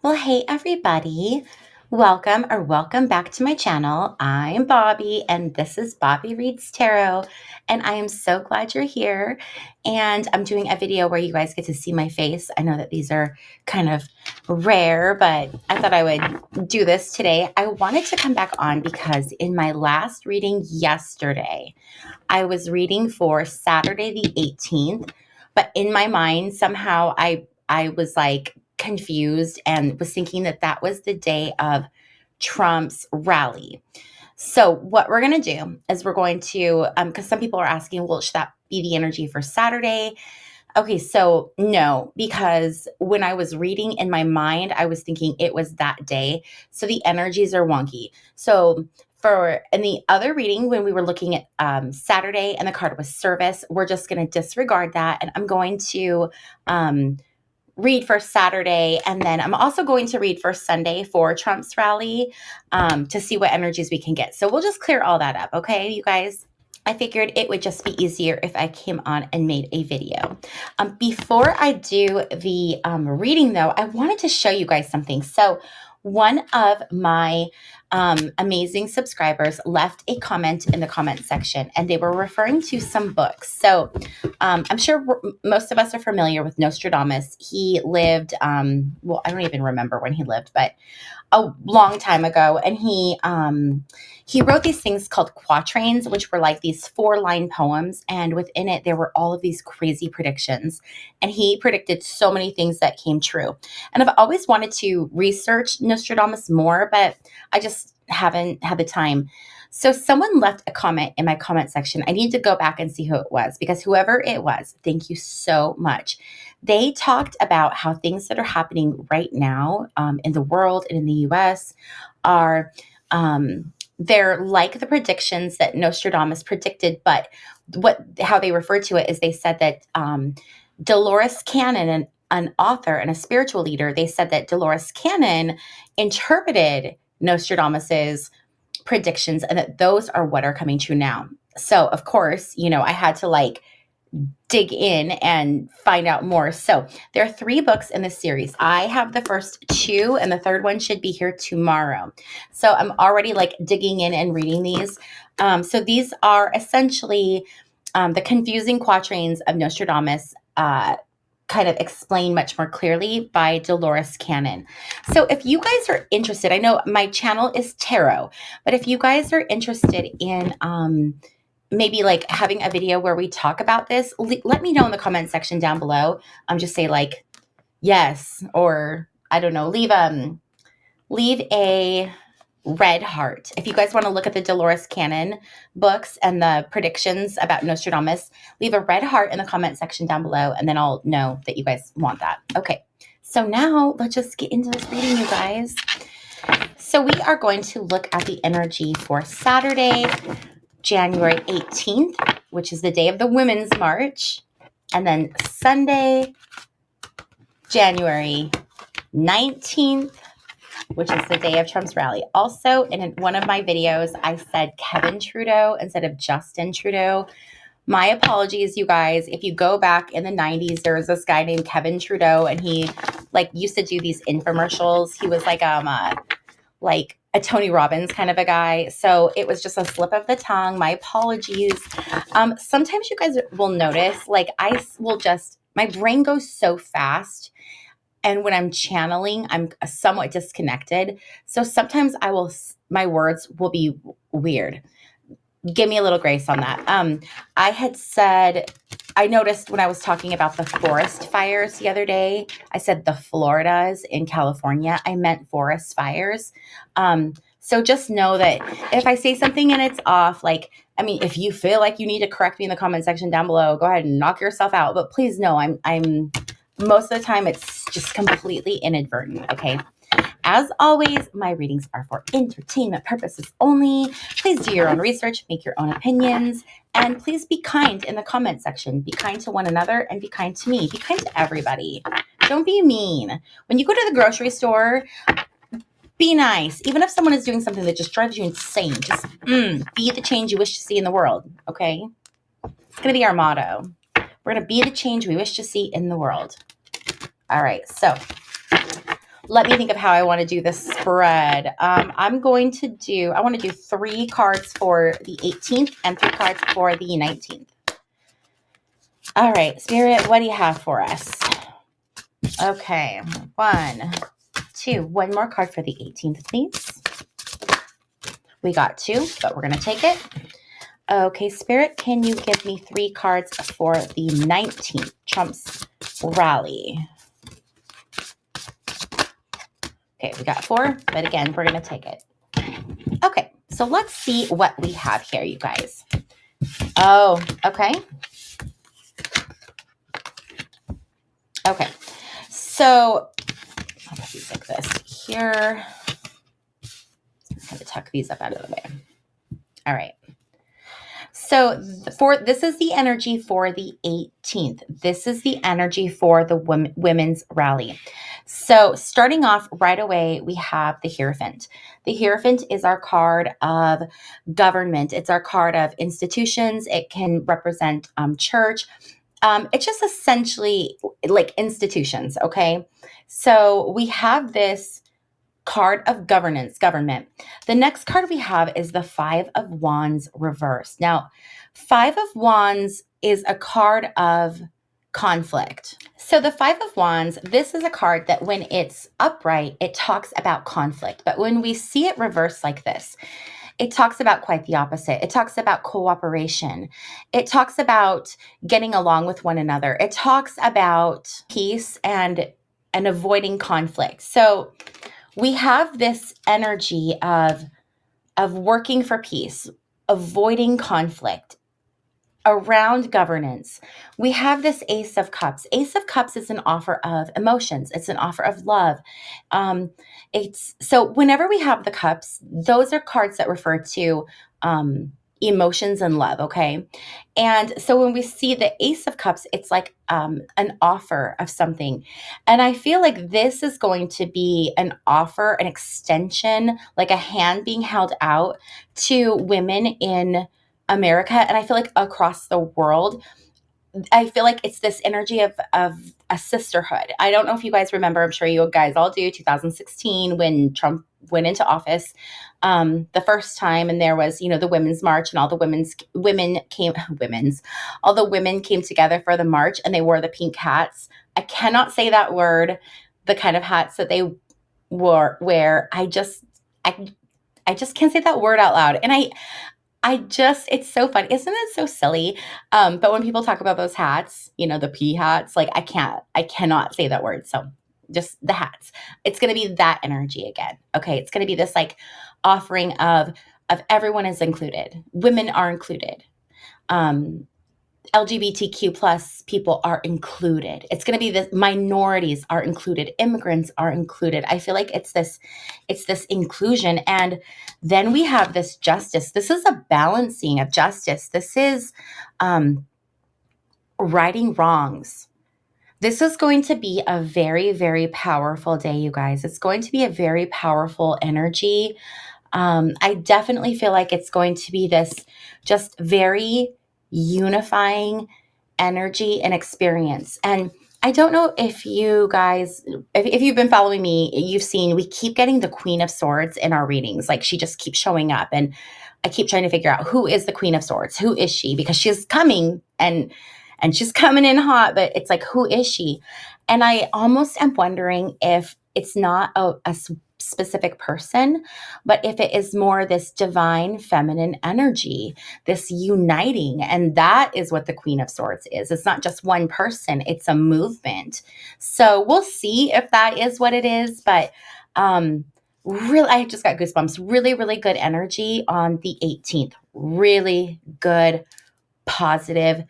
Well, hey everybody. Welcome back to my channel. I'm Bobbie and this is Bobbie Reads Tarot, and I am so glad you're here. And I'm doing a video where you guys get to see my face. I know that these are kind of rare, but I thought I would do this today. I wanted to come back on because in my last reading yesterday, I was reading for Saturday the 18th, but in my mind somehow I was like confused and was thinking that that was the day of Trump's rally. So what we're going to do is we're going to, because some people are asking, well, should that be the energy for Saturday? Okay, so no, because when I was reading in my mind, I was thinking it was that day. So the energies are wonky. So for in the other reading, when we were looking at Saturday and the card was service, we're just going to disregard that. And I'm going to read for Saturday, and then I'm also going to read for Sunday for Trump's rally to see what energies we can get. So we'll just clear all that up, okay, you guys? I figured it would just be easier if I came on and made a video. Before I do the reading, though, I wanted to show you guys something. So one of my amazing subscribers left a comment in the comment section, and they were referring to some books. So I'm sure most of us are familiar with Nostradamus. He lived, well, I don't even remember when he lived, but a long time ago, and he wrote these things called quatrains, which were like these 4-line poems, and within it there were all of these crazy predictions, and he predicted so many things that came true. And I've always wanted to research Nostradamus more, but I just haven't had the time. So someone left a comment in my comment section. I need to go back and see who it was, because whoever it was, thank you so much. They talked about how things that are happening right now in the world and in the US are, they're like the predictions that Nostradamus predicted, but how they referred to it is they said that Dolores Cannon, an author and a spiritual leader, they said that Dolores Cannon interpreted Nostradamus's predictions and that those are what are coming true now. So of course, I had to like dig in and find out more. So there are 3 books in this series. I have the first 2 and the third one should be here tomorrow. So I'm already like digging in and reading these. So these are essentially the confusing quatrains of Nostradamus, kind of explained much more clearly by Dolores Cannon. So if you guys are interested, I know my channel is tarot, but if you guys are interested in maybe like having a video where we talk about this, let me know in the comment section down below. Just say like yes, or I don't know, leave a red heart. If you guys want to look at the Dolores Cannon books and the predictions about Nostradamus, leave a red heart in the comment section down below, and then I'll know that you guys want that. Okay, so now let's just get into this reading, you guys. So we are going to look at the energy for Saturday, January 18th, which is the day of the Women's March, and then Sunday, January 19th, which is the day of Trump's rally. Also, in one of my videos, I said Kevin Trudeau instead of Justin Trudeau. My apologies, you guys. If you go back in the 90s, there was this guy named Kevin Trudeau, and he like used to do these infomercials. He was like a Tony Robbins kind of a guy. So it was just a slip of the tongue. My apologies. Sometimes you guys will notice, like my brain goes so fast. And when I'm channeling, I'm somewhat disconnected. So sometimes my words will be weird. Give me a little grace on that. I noticed when I was talking about the forest fires the other day, I said the Floridas in California. I meant forest fires. So just know that if I say something and it's off, if you feel like you need to correct me in the comment section down below, go ahead and knock yourself out. But please know I'm most of the time it's just completely inadvertent, okay? As always, my readings are for entertainment purposes only. Please do your own research, make your own opinions, and please be kind in the comment section. Be kind to one another and be kind to me. Be kind to everybody. Don't be mean. When you go to the grocery store, be nice. Even if someone is doing something that just drives you insane, just be the change you wish to see in the world, okay? It's going to be our motto. We're going to be the change we wish to see in the world. All right, so let me think of how I want to do this spread. I want to do 3 cards for the 18th and 3 cards for the 19th. All right, Spirit, what do you have for us? Okay, 1, 2. One more card for the 18th, please. We got 2, but we're going to take it. Okay, Spirit, can you give me 3 cards for the 19th Trump's rally? Okay, we got 4, but again, we're going to take it. Okay, so let's see what we have here, you guys. Oh, okay. Okay, so I'll put these like this here. I'm going to tuck these up out of the way. All right. So this is the energy for the 18th. This is the energy for the women's rally. So starting off right away, we have the Hierophant. The Hierophant is our card of government. It's our card of institutions. It can represent church. It's just essentially like institutions, okay? So we have this card of government. The next card we have is the 5 of Wands reversed. Now, 5 of Wands is a card of conflict. So the 5 of Wands, this is a card that when it's upright, it talks about conflict. But when we see it reversed like this, it talks about quite the opposite. It talks about cooperation. It talks about getting along with one another. It talks about peace and avoiding conflict. So we have this energy of working for peace, avoiding conflict, around governance. We have this Ace of Cups. Ace of Cups is an offer of emotions. It's an offer of love. So whenever we have the cups, those are cards that refer to emotions and love, okay? And so when we see the Ace of Cups, it's like an offer of something. And I feel like this is going to be an offer, an extension, like a hand being held out to women in America, and I feel like across the world. I feel like it's this energy of a sisterhood. I don't know if you guys remember, I'm sure you guys all do, 2016 when Trump went into office the first time, and there was, the Women's March, and all the all the women came together for the march, and they wore the pink hats. I cannot say that word, the kind of hats that they wear. I just can't say that word out loud. And it's so fun. Isn't it so silly? But when people talk about those hats, the pea hats, like I cannot say that word. So just the hats, it's going to be that energy again. Okay. It's going to be this like offering of everyone is included. Women are included. LGBTQ plus people are included. It's going to be the minorities are included. Immigrants are included. I feel like it's this inclusion. And then we have this justice. This is a balancing of justice. This is righting wrongs. This is going to be a very, very powerful day, you guys. It's going to be a very powerful energy. I definitely feel like it's going to be this just very unifying energy and experience. And I don't know if you guys, if you've been following me, you've seen we keep getting the Queen of Swords in our readings. Like she just keeps showing up, and I keep trying to figure out who is the Queen of Swords. Who is she? Because she's coming and she's coming in hot, but it's like, who is she? And I almost am wondering if it's not a specific person, but if it is more this divine feminine energy, this uniting. And that is what the Queen of Swords is. It's not just one person, it's a movement. So we'll see if that is what it is. But really, I just got goosebumps. Really, really good energy on the 18th. Really good, positive,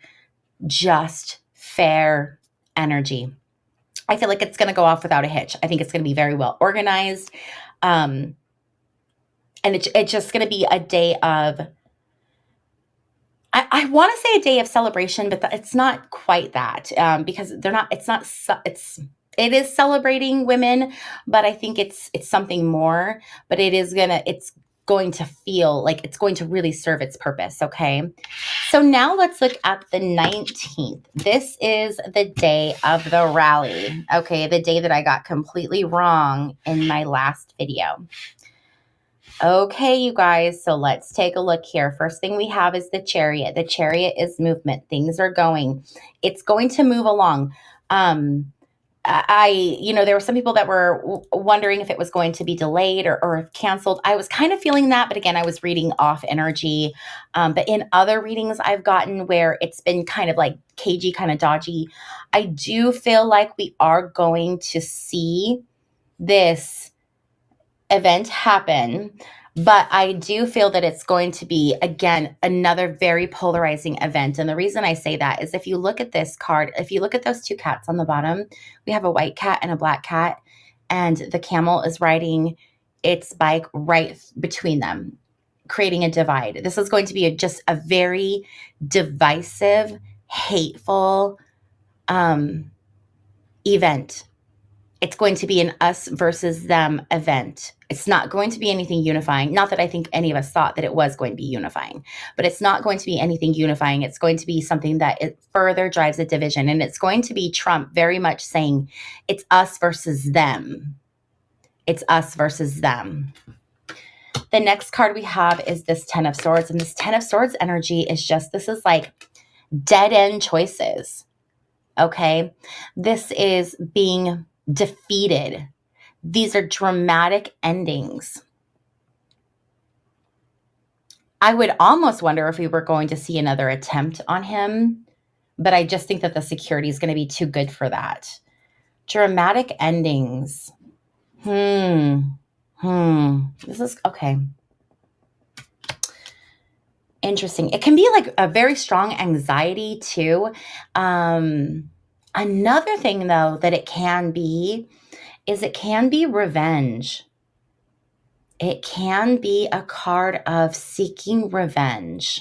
just, fair energy. I feel like it's going to go off without a hitch. I think it's going to be very well organized. And it's just going to be a day of, I want to say a day of celebration, but it's not quite that, because it is celebrating women, but I think it's something more, but it's going to feel like it's going to really serve its purpose, okay? So now let's look at the 19th. This is the day of the rally, okay? The day that I got completely wrong in my last video. Okay, you guys, so let's take a look here. First thing we have is the Chariot. The Chariot is movement. Things are going. It's going to move along. There were some people that were wondering if it was going to be delayed or canceled. I was kind of feeling that, but again, I was reading off energy. But in other readings I've gotten where it's been kind of like cagey, kind of dodgy, I do feel like we are going to see this event happen, but I do feel that it's going to be, again, another very polarizing event. And the reason I say that is if you look at this card, if you look at those two cats on the bottom, we have a white cat and a black cat, and the camel is riding its bike right between them, creating a divide. This is going to be just a very divisive, hateful event. It's going to be an us versus them event. It's not going to be anything unifying. Not that I think any of us thought that it was going to be unifying, but it's not going to be anything unifying. It's going to be something that it further drives a division. And it's going to be Trump very much saying it's us versus them. It's us versus them. The next card we have is this Ten of Swords. And this Ten of Swords energy is just, this is like dead end choices. Okay. This is being defeated. These are dramatic endings. I would almost wonder if we were going to see another attempt on him, but I just think that the security is going to be too good for that. Dramatic endings. This is okay. Interesting. It can be like a very strong anxiety too. Another thing though that it can be is it can be revenge. It can be a card of seeking revenge.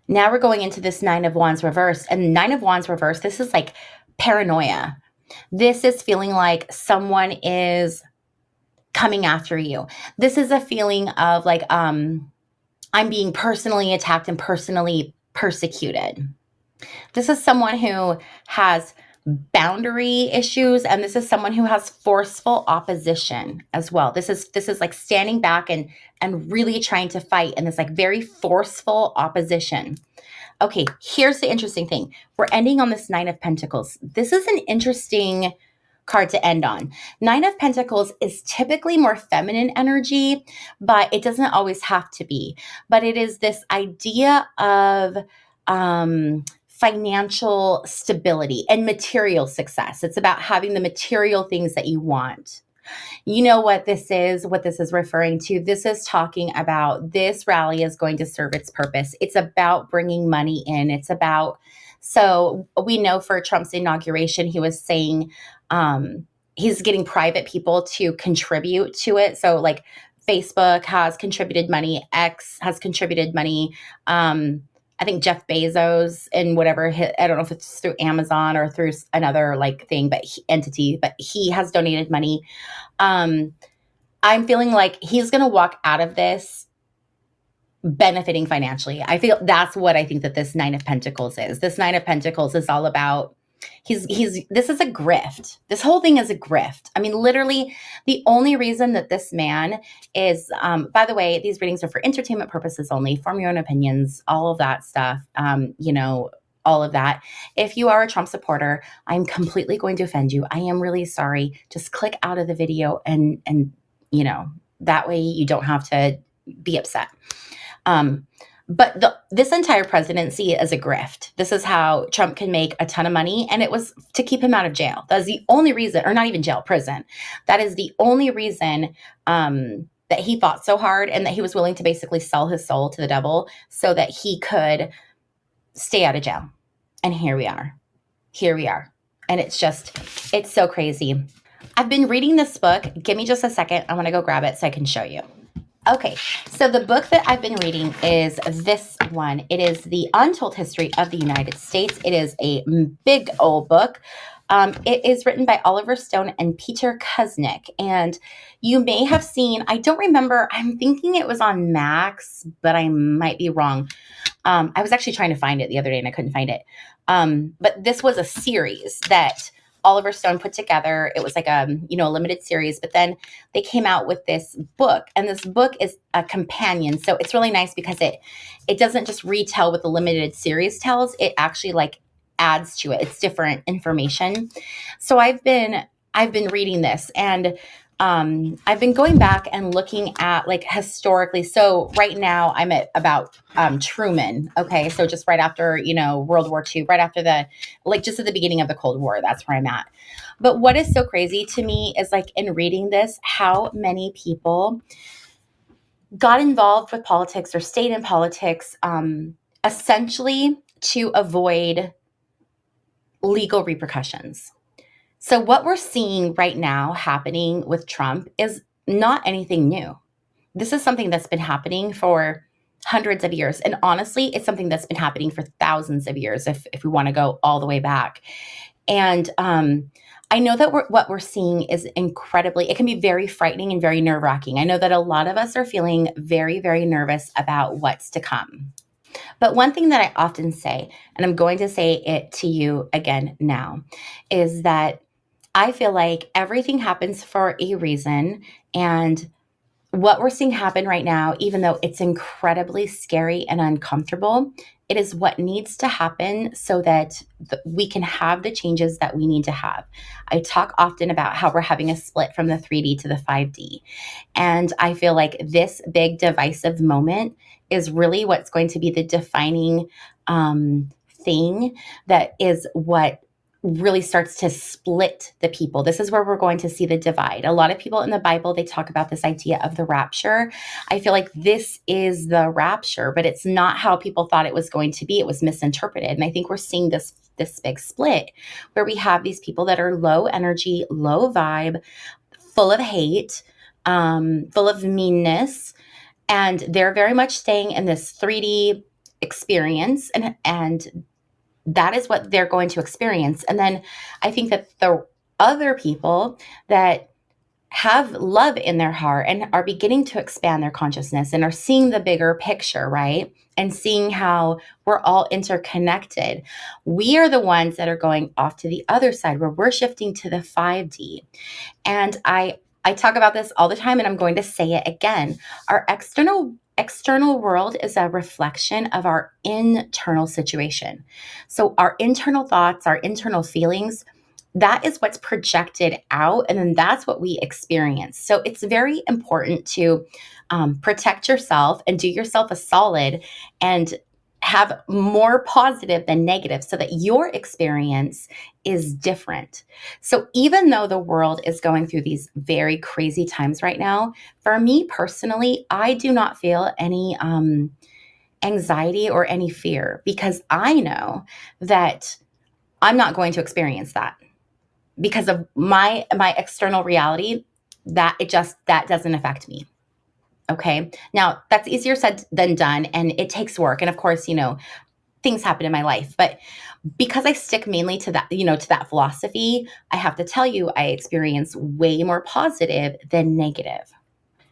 Now we're going into this Nine of Wands reversed. And Nine of Wands reversed, this is like paranoia. This is feeling like someone is coming after you. This is a feeling of like, I'm being personally attacked and personally persecuted. This is someone who has boundary issues, and this is someone who has forceful opposition as well. This is like standing back and really trying to fight, and this like very forceful opposition. Okay, here's the interesting thing. We're ending on this Nine of Pentacles. This is an interesting card to end on. Nine of Pentacles is typically more feminine energy, but it doesn't always have to be. But it is this idea of financial stability and material success. It's about having the material things that you want. You know what this is referring to. This is talking about this rally is going to serve its purpose. It's about bringing money in. It's about, so we know for Trump's inauguration, he was saying he's getting private people to contribute to it. So like Facebook has contributed money, X has contributed money. I think Jeff Bezos and whatever, I don't know if it's through Amazon or through another like thing, but entity, but he has donated money. I'm feeling like he's going to walk out of this benefiting financially. I feel that's what I think that this Nine of Pentacles is. This Nine of Pentacles is all about, this is a grift. This whole thing is a grift. I mean, literally the only reason that this man is, by the way, these readings are for entertainment purposes only, form your own opinions, all of that stuff, all of that. If you are a Trump supporter, I'm completely going to offend you. I am really sorry. Just click out of the video and that way you don't have to be upset. But this entire presidency is a grift. This is how Trump can make a ton of money. And it was to keep him out of jail. That's the only reason, or not even jail, prison. That is the only reason that he fought so hard and that he was willing to basically sell his soul to the devil so that he could stay out of jail. And here we are. Here we are. And it's so crazy. I've been reading this book. Give me just a second. I want to go grab it so I can show you. Okay, so the book that I've been reading is this one. It is The Untold History of the United States. It is a big old book. It is written by Oliver Stone and Peter Kuznick. And you may have seen, I don't remember, I'm thinking it was on Max, but I might be wrong. I was actually trying to find it the other day and I couldn't find it. But this was a series that Oliver Stone put together. It was like a limited series, but then they came out with this book, and this book is a companion. So it's really nice because it doesn't just retell what the limited series tells. It actually like adds to it. It's different information. So I've been reading this, and I've been going back and looking at like historically. So right now I'm at about Truman. Okay. So just right after, World War II, right after just at the beginning of the Cold War, that's where I'm at. But what is so crazy to me is like in reading this, how many people got involved with politics or stayed in politics, essentially to avoid legal repercussions. So what we're seeing right now happening with Trump is not anything new. This is something that's been happening for hundreds of years. And honestly, it's something that's been happening for thousands of years if we want to go all the way back. And I know that what we're seeing is it can be very frightening and very nerve-wracking. I know that a lot of us are feeling very, very nervous about what's to come. But one thing that I often say, and I'm going to say it to you again now, is that I feel like everything happens for a reason. And what we're seeing happen right now, even though it's incredibly scary and uncomfortable, it is what needs to happen so that we can have the changes that we need to have. I talk often about how we're having a split from the 3D to the 5D. And I feel like this big divisive moment is really what's going to be the defining thing that is what really starts to split the people. This is where we're going to see the divide. A lot of people in the Bible, they talk about this idea of the rapture. I feel like this is the rapture, but it's not how people thought it was going to be. It was misinterpreted. And I think we're seeing this big split where we have these people that are low energy, low vibe, full of hate, full of meanness, and they're very much staying in this 3D experience, and that is what they're going to experience. And then I think that the other people that have love in their heart and are beginning to expand their consciousness and are seeing the bigger picture, right? And seeing how we're all interconnected. We are the ones that are going off to the other side where we're shifting to the 5D. And I talk about this all the time, and I'm going to say it again. Our external world is a reflection of our internal situation. So our internal thoughts, our internal feelings, that is what's projected out, and then that's what we experience. So it's very important to protect yourself and do yourself a solid and have more positive than negative so that your experience is different. So even though the world is going through these very crazy times right now, for me personally, I do not feel any anxiety or any fear because I know that I'm not going to experience that because of my external reality. That doesn't affect me. Okay. Now that's easier said than done, and it takes work. And of course, things happen in my life, but because I stick mainly to that, to that philosophy, I have to tell you, I experience way more positive than negative.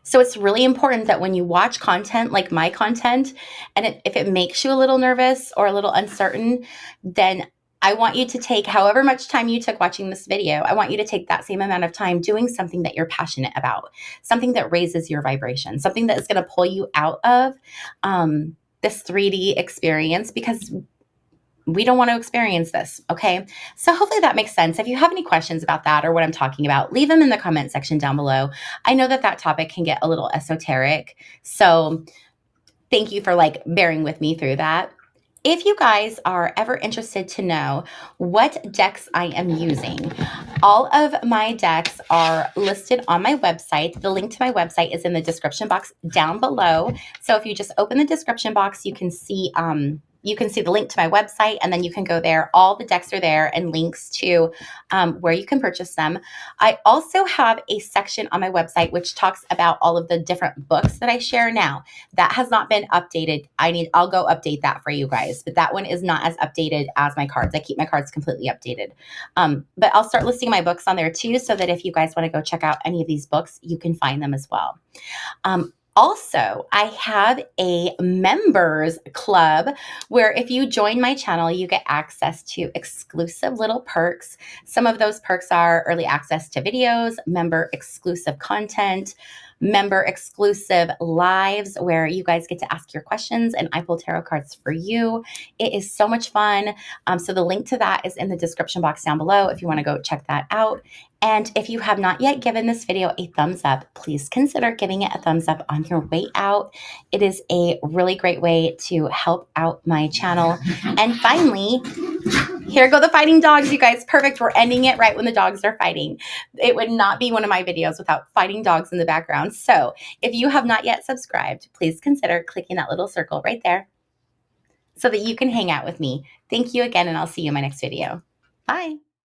So it's really important that when you watch content like my content, and if it makes you a little nervous or a little uncertain, then I want you to take however much time you took watching this video. I want you to take that same amount of time doing something that you're passionate about, something that raises your vibration, something that is going to pull you out of this 3D experience, because we don't want to experience this. Okay. So hopefully that makes sense. If you have any questions about that or what I'm talking about, leave them in the comment section down below. I know that topic can get a little esoteric. So thank you for bearing with me through that. If you guys are ever interested to know what decks I am using, all of my decks are listed on my website. The link to my website is in the description box down below. So if you just open the description box, you can see you can see the link to my website, and then you can go there. All the decks are there and links to where you can purchase them. I also have a section on my website which talks about all of the different books that I share now. That has not been updated. I'll go update that for you guys, but that one is not as updated as my cards. I keep my cards completely updated. But I'll start listing my books on there too, so that if you guys want to go check out any of these books, you can find them as well. Also, I have a members club where if you join my channel, you get access to exclusive little perks. Some of those perks are early access to videos, member exclusive content, member exclusive lives where you guys get to ask your questions and I pull tarot cards for you. It is so much fun. So the link to that is in the description box down below if you want to go check that out. And if you have not yet given this video a thumbs up, please consider giving it a thumbs up on your way out. It is a really great way to help out my channel. And finally, here go the fighting dogs, you guys. Perfect. We're ending it right when the dogs are fighting. It would not be one of my videos without fighting dogs in the background. So if you have not yet subscribed, please consider clicking that little circle right there so that you can hang out with me. Thank you again, and I'll see you in my next video. Bye.